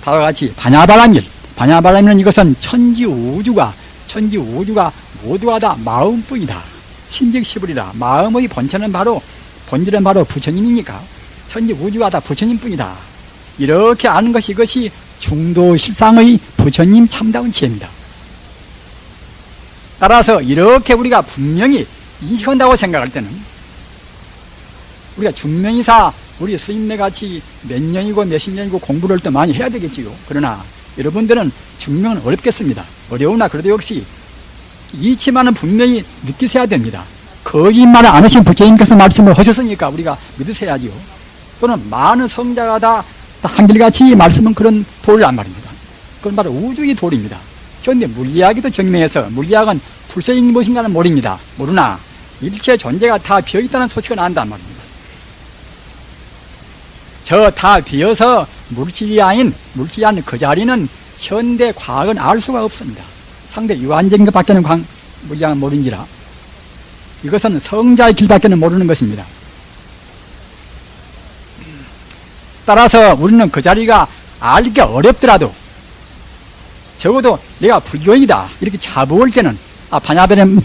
바와 같이 반야바람이는 이것은 천지 우주가 모두가 다 마음뿐이다. 신직시불이다. 마음의 본질은 바로 부처님이니까 천지 우주가 다 부처님뿐이다. 이렇게 아는 것이 이것이 중도실상의 부처님 참다운 지혜입니다. 따라서 이렇게 우리가 분명히 인식한다고 생각할 때는 우리가 중명이사 우리 스님네 같이 몇 년이고 몇십 년이고 공부를 또 많이 해야 되겠지요. 그러나 여러분들은 증명은 어렵겠습니다. 어려우나 그래도 역시 이치만은 분명히 느끼셔야 됩니다. 거짓말을 안 하신 부처님께서 말씀을 하셨으니까 우리가 믿으셔야지요. 또는 많은 성자가 다 한결같이 말씀은 그런 도리란 말입니다. 그건 바로 우주의 도리입니다. 그런데 물리학이 또 증명해서, 물리학은 불세인이 무엇인가는 모릅니다. 모르나 일체 존재가 다 비어있다는 소식을 안단 말입니다. 저 다 비어서 물질이 아닌 그 자리는 현대 과학은 알 수가 없습니다. 상대 유한적인 것밖에는 물리학은 모른지라 이것은 성자의 길밖에는 모르는 것입니다. 따라서 우리는 그 자리가 알기가 어렵더라도 적어도 내가 불교인이다 이렇게 자부할 때는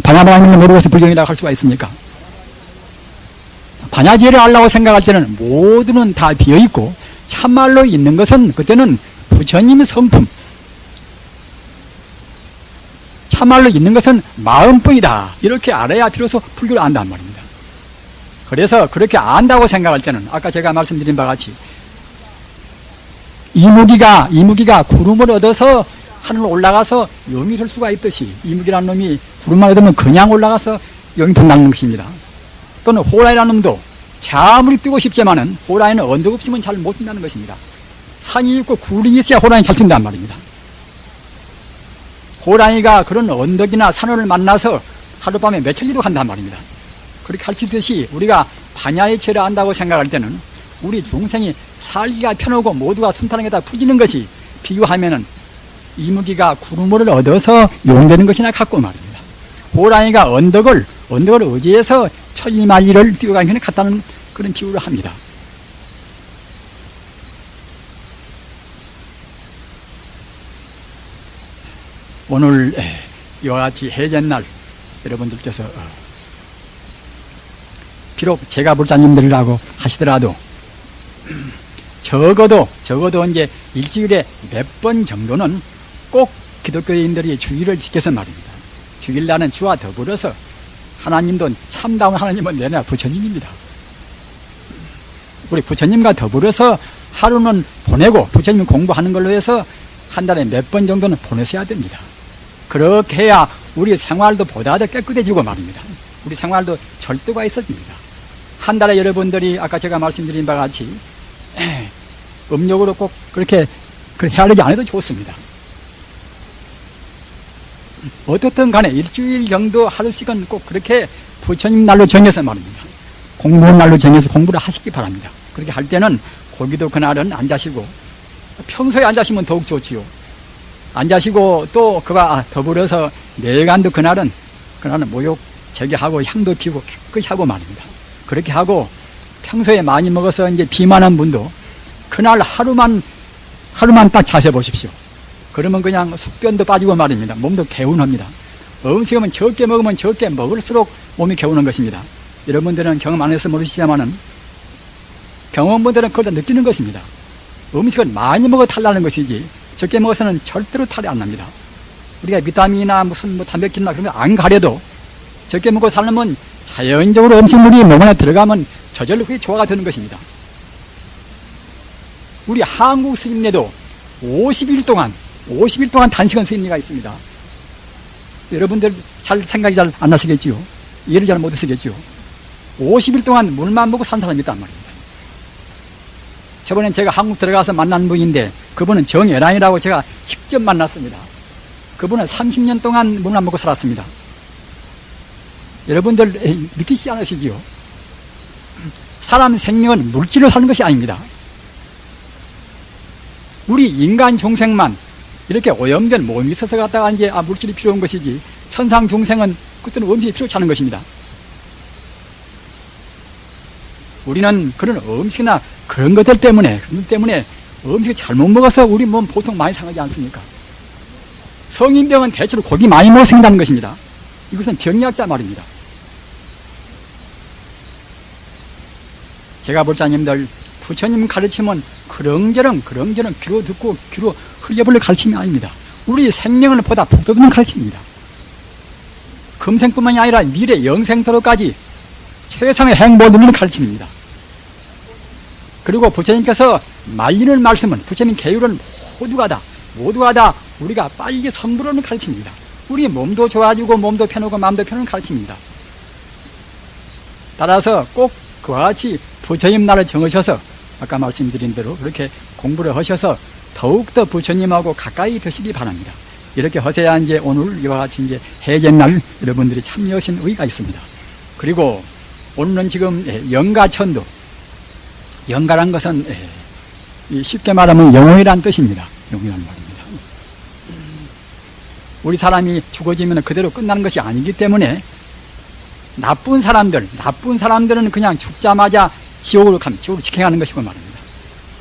반야바람을 모르고서 불교인이라고 할 수가 있습니까? 반야지혜를 알라고 생각할 때는 모두는 다 비어있고 참말로 있는 것은 그때는 부처님의 성품, 참말로 있는 것은 마음뿐이다. 이렇게 알아야 비로소 불교를 안단 말입니다. 그래서 그렇게 안다고 생각할 때는 아까 제가 말씀드린 바와 같이 이무기가 구름을 얻어서 하늘로 올라가서 용이 될 수가 있듯이 이무기라는 놈이 구름만 얻으면 그냥 올라가서 용이 된다는 것입니다. 또는 호랑이라는 놈도 아무리 뛰고 싶지만은 호랑이는 언덕 없으면 잘 못 뛴다는 것입니다. 산이 있고 굴이 있어야 호랑이 잘 뛴단 말입니다. 호랑이가 그런 언덕이나 산을 만나서 하룻밤에 며칠이도 간단 말입니다. 그렇게 가르치듯이 우리가 반야의 체를 안다고 생각할 때는 우리 중생이 살기가 편하고 모두가 순탄하게 다 풀리는 것이 비교하면은 이무기가 구름을 얻어서 용되는 것이나 같고 말입니다. 호랑이가 언덕을 의지해서 천리만리를 뛰어가는 것에 같다는 그런 비유를 합니다. 오늘 이와 같이 해제날 여러분들께서 비록 제가 불자님들이라고 하시더라도 적어도 이제 일주일에 몇 번 정도는 꼭 기독교인들이 주의를 지켜서 말입니다. 주일날은 주와 더불어서 하나님도 참다운 하나님은 내나 부처님입니다. 우리 부처님과 더불어서 하루는 보내고 부처님 공부하는 걸로 해서 한 달에 몇 번 정도는 보내셔야 됩니다. 그렇게 해야 우리 생활도 보다 더 깨끗해지고 말입니다. 우리 생활도 절도가 있어집니다. 한 달에 여러분들이 아까 제가 말씀드린 바와 같이 음력으로 꼭 그렇게 헤아리지 않아도 좋습니다. 어떻든 간에 일주일 정도 하루씩은 꼭 그렇게 부처님 날로 정해서 말입니다. 공부한 날로 정해서 공부를 하시기 바랍니다. 그렇게 할 때는 거기도 그날은 안 자시고 평소에 안 자시면 더욱 좋지요. 안 자시고 또 그와 더불어서 내간도 그날은 목욕 제기하고 향도 피우고 깨끗이 하고 말입니다. 그렇게 하고 평소에 많이 먹어서 이제 비만한 분도 그날 하루만 딱 자세 보십시오. 그러면 그냥 숙변도 빠지고 말입니다. 몸도 개운합니다. 음식은 적게 먹으면 적게 먹을수록 몸이 개운한 것입니다. 여러분들은 경험 안 해서 모르시지만은 경험분들은 그걸 다 느끼는 것입니다. 음식을 많이 먹어 탈나는 것이지 적게 먹어서는 절대로 탈이 안 납니다. 우리가 비타민이나 무슨 단백질이나 그런 거 안 가려도 적게 먹고 살면 자연적으로 음식물이 몸 안에 들어가면 저절로 그게 조화가 되는 것입니다. 우리 한국 스님네도 50일 동안 단식한 스님네가 있습니다. 여러분들 생각이 잘 안 나시겠지요? 이해를 잘 못하시겠지요? 50일 동안 물만 먹고 산 사람이 있단 말입니다. 저번에 제가 한국 들어가서 만난 분인데 그분은 정애란이라고 제가 직접 만났습니다. 그분은 30년 동안 물만 먹고 살았습니다. 여러분들 믿기지 않으시지요? 사람 생명은 물질로 사는 것이 아닙니다. 우리 인간 중생만 이렇게 오염된 몸이 있어서 갖다가 이제 물질이 필요한 것이지 천상 중생은 그때는 음식이 필요치 않은 것입니다. 우리는 그런 음식이나 그런 것들 때문에 음식을 잘못 먹어서 우리 몸 보통 많이 상하지 않습니까? 성인병은 대체로 고기 많이 먹어 생긴다는 것입니다. 이것은 병리학자 말입니다. 제가 볼자님들 부처님 가르침은 그렁저렁 귀로 듣고 귀로 흘려버릴 가르침이 아닙니다. 우리 생명을 보다 북돋우는 가르침입니다. 금생뿐만이 아니라 미래 영생토록까지 최상의 행복을 누리는 가르침입니다. 그리고 부처님께서 말리는 말씀은 부처님 계율은 모두가 다 우리가 빨리 선물하는 가르침입니다. 우리 몸도 좋아지고 몸도 편하고 마음도 편한 가르침입니다. 따라서 꼭 그와 같이 부처님 날을 정하셔서 아까 말씀드린 대로 그렇게 공부를 하셔서 더욱더 부처님하고 가까이 되시기 바랍니다. 이렇게 하셔야 이제 오늘 이와 같이 이제 해제날 여러분들이 참여하신 의의가 있습니다. 그리고 오늘은 지금 영가천도, 영가란 것은 쉽게 말하면 영혼이란 뜻입니다. 영혼이란 말입니다. 우리 사람이 죽어지면 그대로 끝나는 것이 아니기 때문에 나쁜 사람들은 그냥 죽자마자 지옥으로 직행하는 것이고 말입니다.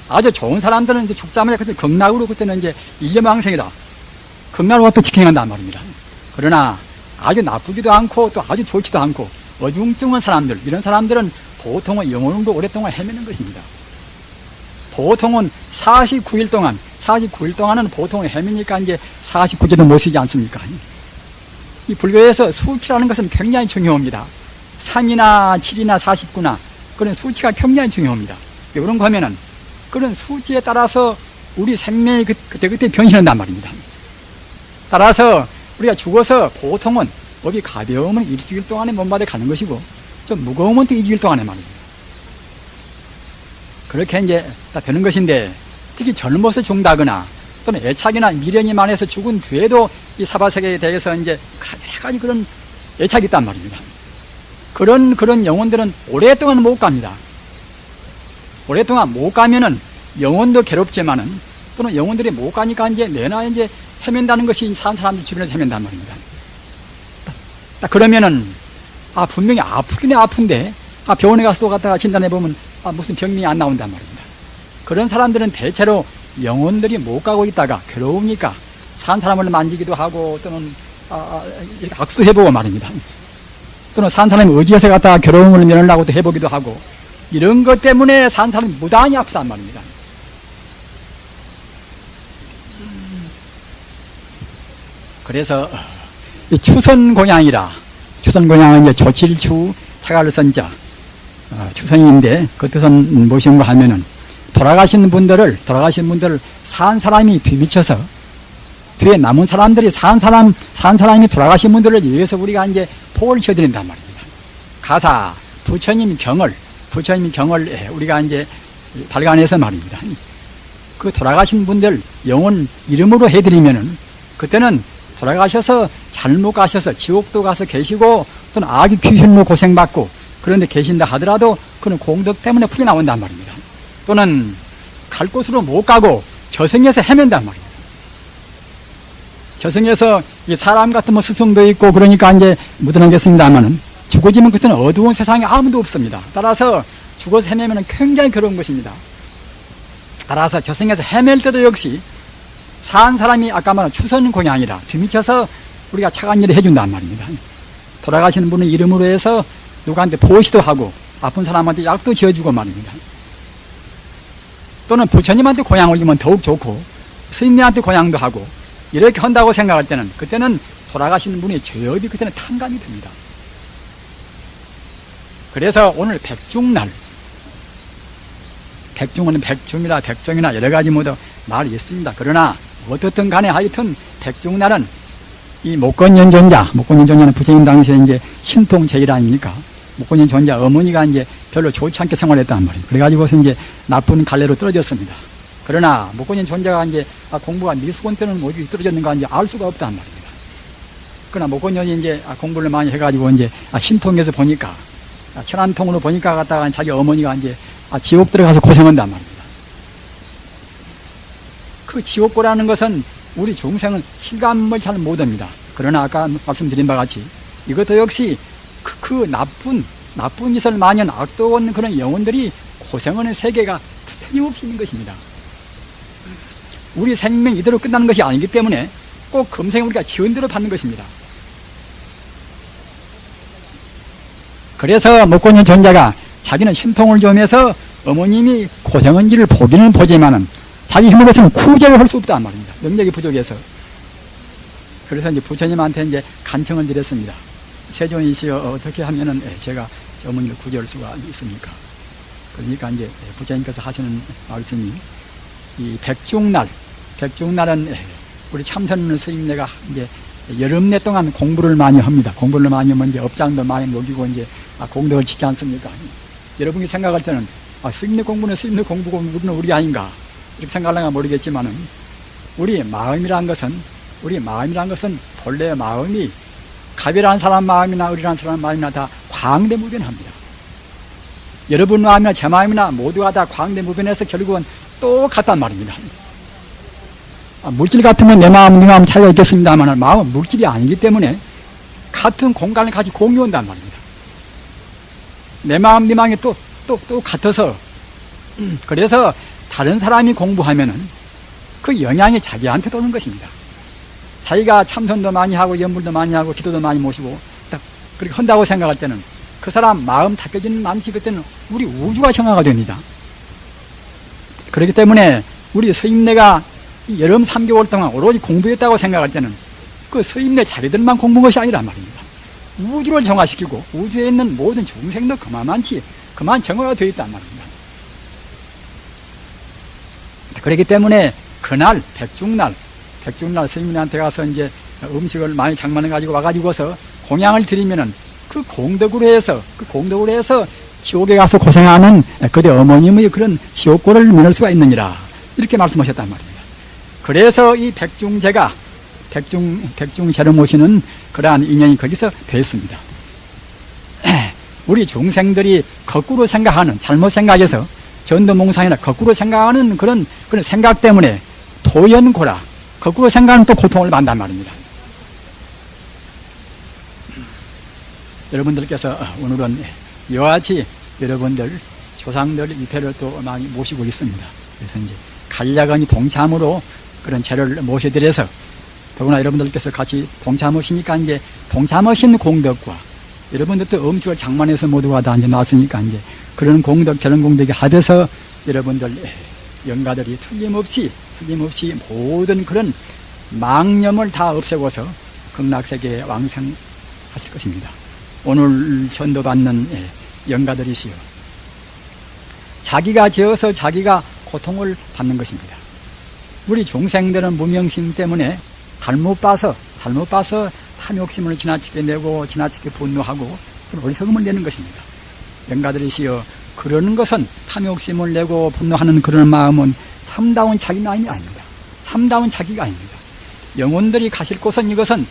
아주 좋은 사람들은 이제 죽자마자 그때 극락으로 그때는 이제 일념왕생이다. 극락으로 또 직행한단 말입니다. 그러나 아주 나쁘지도 않고 또 아주 좋지도 않고 어중쩡한 사람들, 이런 사람들은 보통은 영혼도 오랫동안 헤매는 것입니다. 보통은 49일 동안은 보통은 헤매니까 이제 49제도 못 쓰지 않습니까? 이 불교에서 수치라는 것은 굉장히 중요합니다. 3이나 7이나 49나 그런 수치가 굉장히 중요합니다. 왜 그런가 하면은 그런 수치에 따라서 우리 생명이 그때그때 변신한단 말입니다. 따라서 우리가 죽어서 보통은 업이 가벼우면 일주일 동안에 몸바닥에 가는 것이고 좀 무거우면 또 2주일 동안에 말입니다. 그렇게 이제 다 되는 것인데 특히 젊어서 죽는다거나 또는 애착이나 미련이 많아서 죽은 뒤에도 이 사바세계에 대해서 이제 여러 가지 그런 애착이 있단 말입니다. 그런 영혼들은 오랫동안 못 갑니다. 오랫동안 못 가면은 영혼도 괴롭지만은 또는 영혼들이 못 가니까 이제 내나 이제 헤맨다는 것이 산 사람들 주변에서 헤맨단 말입니다. 그러면은 분명히 아프긴 아픈데 병원에 가서 또 갔다가 진단해 보면 무슨 병이 안 나온단 말입니다. 그런 사람들은 대체로 영혼들이 못 가고 있다가 괴로우니까 산 사람을 만지기도 하고 또는 이렇게 악수도 해보고 말입니다. 또는 산 사람이 의지해서 갔다가 괴로움을 면하려고 또 해보기도 하고 이런 것 때문에 산 사람이 무단히 아프단 말입니다. 그래서 추선공양이라 추선공양은 이제 조칠추 차갈선자 추선인데 그 뜻은 무엇인가 하면은 돌아가신 분들을 산 사람이 뒤미쳐서 뒤에 남은 사람들이 산 사람이 돌아가신 분들을 위해서 우리가 이제 포를 지어드린단 말입니다. 가사 부처님 경을 우리가 이제 발간해서 말입니다. 그 돌아가신 분들 영혼 이름으로 해드리면은 그때는 돌아가셔서 잘못 가셔서 지옥도 가서 계시고 또는 아기 귀신으로 고생받고 그런데 계신다 하더라도 그는 공덕 때문에 풀이 나온단 말입니다. 또는 갈 곳으로 못 가고 저승에서 헤맨단 말입니다. 저승에서 이 사람 같은 스승도 있고 그러니까 이제 묻어나겠습니다만은 죽어지면 그때는 어두운 세상에 아무도 없습니다. 따라서 죽어서 헤매면 굉장히 괴로운 것입니다. 따라서 저승에서 헤맬 때도 역시 산 사람이 아까 말한 추선공양이라 뒤미쳐서 우리가 착한 일을 해준단 말입니다. 돌아가시는 분의 이름으로 해서 누구한테 보시도 하고 아픈 사람한테 약도 지어주고 말입니다. 또는 부처님한테 공양 올리면 더욱 좋고 스님한테 공양도 하고 이렇게 한다고 생각할 때는 그때는 돌아가시는 분의 죄업이 그때는 탕감이 됩니다. 그래서 오늘 백중날 백중은 백중이나 백종이나 여러 가지 모두 말이 있습니다. 그러나 어떻든 간에 하여튼 백중날은 이 목건년 존자는 부처님 당시에 이제 신통 제일 아닙니까? 목건년 존자 어머니가 이제 별로 좋지 않게 생활했단 말이에요. 그래가지고서 이제 나쁜 갈래로 떨어졌습니다. 그러나 목건년 존자가 이제 공부가 미수건 때는 어디 떨어졌는가 이제 알 수가 없단 말입니다. 그러나 목건년이 이제 공부를 많이 해가지고 이제 신통에서 보니까 천안통으로 보니까 갔다가 자기 어머니가 이제 지옥 들어가서 고생한단 말입니다. 그 지옥고라는 것은 우리 중생은 실감을 잘 못합니다. 그러나 아까 말씀드린 바와 같이 이것도 역시 그 나쁜 짓을 많이 한 악도원 그런 영혼들이 고생하는 세계가 틀림없이 있는 것입니다. 우리 생명 이대로 끝나는 것이 아니기 때문에 꼭 금생에 우리가 지은 대로 받는 것입니다. 그래서 목건년 전자가 자기는 신통을 좀 해서 어머님이 고생한지를 보기는 보지만은 자기 힘으로서는 구제를 할 수 없단 말입니다. 능력이 부족해서. 그래서 이제 부처님한테 이제 간청을 드렸습니다. 세존이시여 어떻게 하면은 제가 어머니를 구제할 수가 있습니까? 그러니까 이제 부처님께서 하시는 말씀이 이 백중날은 우리 참선 스님네가 이제 여름내 동안 공부를 많이 합니다. 공부를 많이 하면 이제 업장도 많이 녹이고 이제 공덕을 짓지 않습니까? 여러분이 생각할 때는 스님네 공부는 스님네 공부고 우리는 우리 아닌가 이렇게 생각하려면 모르겠지만은 우리 마음이란 것은 본래 마음이 가벼운 사람 마음이나 의리한 사람 마음이나 다 광대무변합니다. 여러분 마음이나 제 마음이나 모두가 다 광대무변해서 결국은 똑같단 말입니다. 물질 같으면 내 마음, 네 마음 차이가 있겠습니다만 마음은 물질이 아니기 때문에 같은 공간을 같이 공유한단 말입니다. 내 마음, 네 마음이 또 같아서 그래서 다른 사람이 공부하면은 그 영향이 자기한테 오는 것입니다. 자기가 참선도 많이 하고 연불도 많이 하고 기도도 많이 모시고 딱 그렇게 한다고 생각할 때는 그 사람 마음 닦여지는 마음치 그때는 우리 우주가 정화가 됩니다. 그렇기 때문에 우리 서임내가 여름 3개월 동안 오로지 공부했다고 생각할 때는 그 서임내 자리들만 공부한 것이 아니란 말입니다. 우주를 정화시키고 우주에 있는 모든 중생도 그만치 그만 정화가 되어 있단 말입니다. 그렇기 때문에 그날 백중날 스님한테 가서 이제 음식을 많이 장만해 가지고 와가지고서 공양을 드리면은 그 공덕으로 해서 지옥에 가서 고생하는 그대 어머님의 그런 지옥고를 면할 수가 있느니라 이렇게 말씀하셨단 말입니다. 그래서 이 백중제를 모시는 그러한 인연이 거기서 됐습니다. 우리 중생들이 거꾸로 생각하는 잘못 생각해서 전도몽상이나 거꾸로 생각하는 그런 생각 때문에 도연고라 거꾸로 생각하는 또 고통을 받는단 말입니다. 여러분들께서 오늘은 이와 같이 여러분들 조상들 위패를 또 많이 모시고 있습니다. 그래서 이제 간략한 동참으로 그런 제를 모셔드려서 더구나 여러분들께서 같이 동참하시니까 이제 동참하신 공덕과 여러분들도 음식을 장만해서 모두가 다 이제 나왔으니까 이제 그런 공덕, 저런 공덕이 합해서 여러분들 영가들이 틀림없이 모든 그런 망념을 다 없애고서 극락세계에 왕생하실 것입니다. 오늘 전도받는 영가들이시여 자기가 지어서 자기가 고통을 받는 것입니다. 우리 중생들은 무명심 때문에 잘못 봐서 탐욕심을 지나치게 내고 지나치게 분노하고 어리석음을 내는 것입니다. 영가들이시여 그러는 것은 탐욕심을 내고 분노하는 그런 마음은 참다운 자기는 아닙니다. 참다운 자기가 아닙니다. 영혼들이 가실 곳은 이것은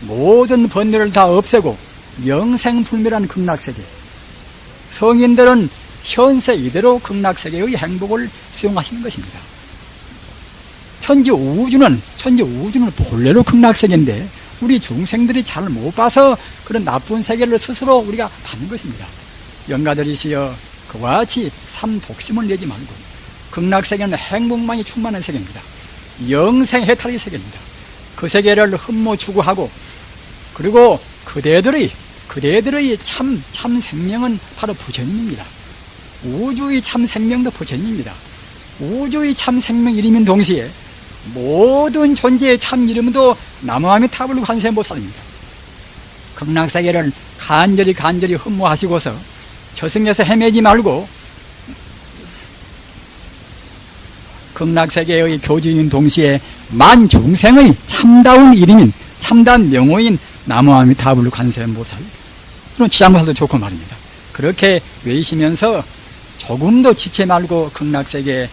모든 번뇌를 다 없애고 영생불멸한 극락세계, 성인들은 현세 이대로 극락세계의 행복을 수용하시는 것입니다. 천지 우주는 본래로 극락세계인데 우리 중생들이 잘 못 봐서 그런 나쁜 세계를 스스로 우리가 받는 것입니다. 영가들이시여 그와 같이 삼독심을 내지 말고 극락세계는 행복만이 충만한 세계입니다. 영생해탈의 세계입니다. 그 세계를 흠모 추구하고 그리고 그대들의 참 생명은 바로 부처님입니다. 우주의 참 생명도 부처님입니다. 우주의 참 생명 이름인 동시에 모든 존재의 참 이름도 나무아미타불 관세음보살입니다. 극락세계를 간절히 흠모하시고서 저승에서 헤매지 말고 극락세계의 교주인 동시에 만중생의 참다운 이름인 참단 명호인 나무아미타불 관세음보살 그런 지장보살도 좋고 말입니다. 그렇게 외시면서 조금도 지체 말고 극락세계에